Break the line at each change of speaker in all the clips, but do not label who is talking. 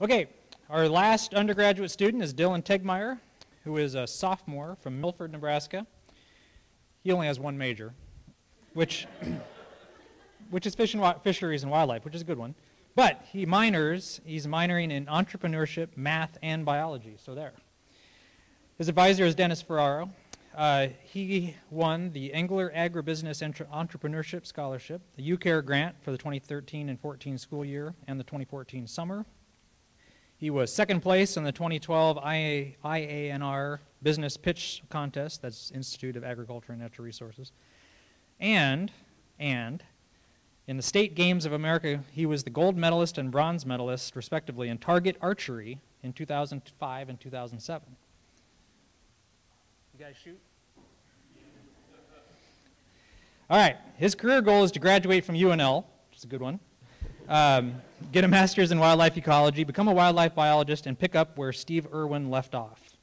Okay, our last undergraduate student is Dylan Tegtmeier, who is a sophomore from Milford, Nebraska. He only has one major, which is fisheries and wildlife, which is a good one. But he's minoring in entrepreneurship, math, and biology, so there. His advisor is Dennis Ferraro. He won the Engler Agribusiness Entrepreneurship Scholarship, the UCARE grant for the 2013 and 14 school year and the 2014 summer. He was second place in the 2012 IANR Business Pitch Contest, that's Institute of Agriculture and Natural Resources. And in the State Games of America, he was the gold medalist and bronze medalist, respectively, in target archery in 2005 and 2007. You guys shoot? All right, his career goal is to graduate from UNL, which is a good one. Get a master's in wildlife ecology, become a wildlife biologist, and pick up where Steve Irwin left off.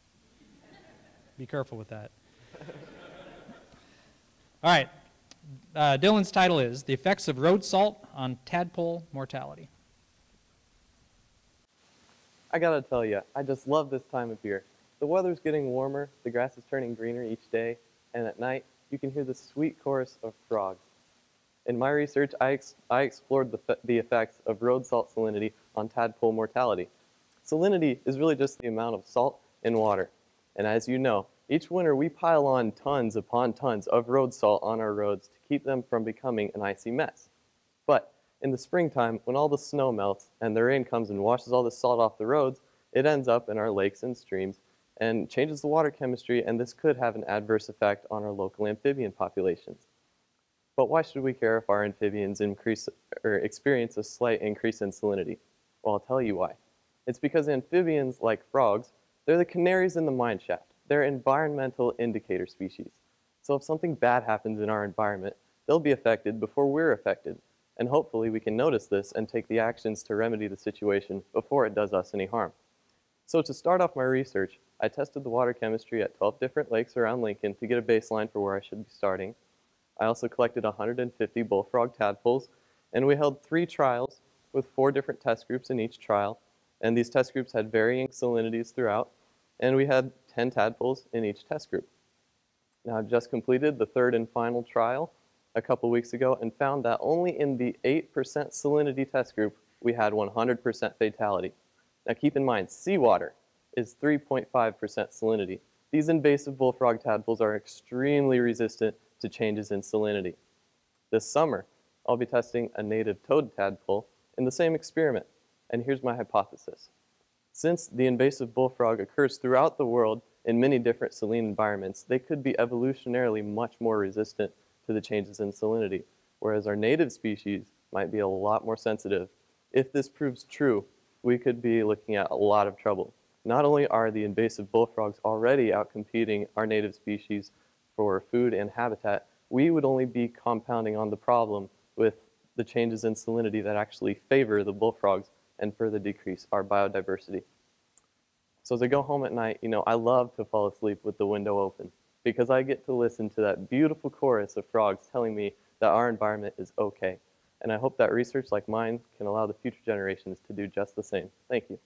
Be careful with that. All right. Dylan's title is The Effects of Road Salt on Tadpole Mortality.
I gotta tell you, I just love this time of year. The weather's getting warmer, the grass is turning greener each day, and at night, you can hear the sweet chorus of frogs. In my research, I explored the effects of road salt salinity on tadpole mortality. Salinity is really just the amount of salt in water. And as you know, each winter we pile on tons upon tons of road salt on our roads to keep them from becoming an icy mess. But in the springtime, when all the snow melts and the rain comes and washes all the salt off the roads, it ends up in our lakes and streams and changes the water chemistry, and this could have an adverse effect on our local amphibian populations. But why should we care if our amphibians experience a slight increase in salinity? Well, I'll tell you why. It's because amphibians, like frogs, they're the canaries in the mine shaft. They're environmental indicator species. So if something bad happens in our environment, they'll be affected before we're affected. And hopefully we can notice this and take the actions to remedy the situation before it does us any harm. So to start off my research, I tested the water chemistry at 12 different lakes around Lincoln to get a baseline for where I should be starting. I also collected 150 bullfrog tadpoles, and we held 3 trials with 4 different test groups in each trial, and these test groups had varying salinities throughout, and we had 10 tadpoles in each test group. Now, I've just completed the 3rd and final trial a couple weeks ago and found that only in the 8% salinity test group we had 100% fatality. Now, keep in mind, seawater is 3.5% salinity. These invasive bullfrog tadpoles are extremely resistant to changes in salinity. This summer, I'll be testing a native toad tadpole in the same experiment, and here's my hypothesis. Since the invasive bullfrog occurs throughout the world in many different saline environments, they could be evolutionarily much more resistant to the changes in salinity, whereas our native species might be a lot more sensitive. If this proves true, we could be looking at a lot of trouble. Not only are the invasive bullfrogs already outcompeting our native species for food and habitat, we would only be compounding on the problem with the changes in salinity that actually favor the bullfrogs and further decrease our biodiversity. So as I go home at night, I love to fall asleep with the window open because I get to listen to that beautiful chorus of frogs telling me that our environment is okay. And I hope that research like mine can allow the future generations to do just the same. Thank you.